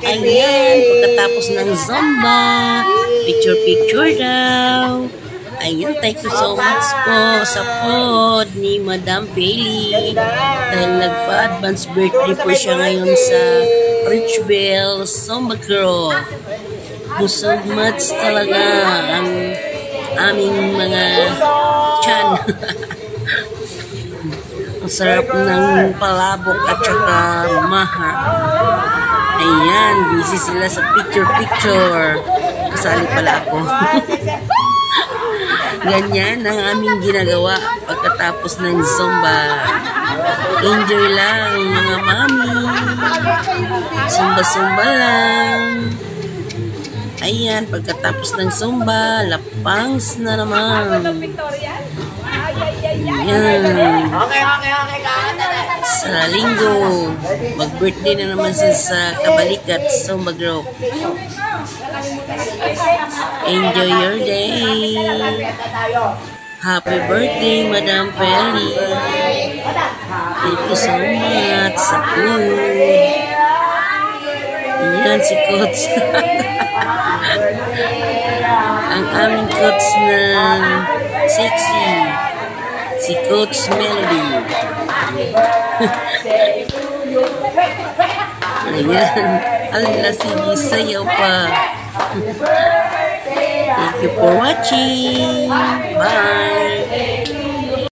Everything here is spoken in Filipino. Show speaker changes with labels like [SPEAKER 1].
[SPEAKER 1] Ayan, pagkatapos ng Zumba, picture-picture daw. Ayan, thank you so much po sa pod ni Madam Peli. Dahil nagpa-advance birthday po siya ngayon sa Richville, Zumba Girl. So much talaga ang aming mga chan. Ang sarap ng palabok at saka maha. Ayan, busy sila sa picture-picture. Kasali pala ako. Ganyan ang aming ginagawa pagkatapos ng Zumba. Enjoy lang mga mami. Zumba-zumba lang. Ayan, pagkatapos ng Zumba, lapangs na naman. Ayan. Sa linggo, mag-birthday na naman siya sa Kabalikat, Zumba Group. Enjoy your day. Happy birthday, Madam Peli. Thank you so much sa food. Ayan si Coach. Ang aming coach na sexy. Si Coach Melody. Ayan. Ala, sige, sayaw pa. Thank you for watching. Bye.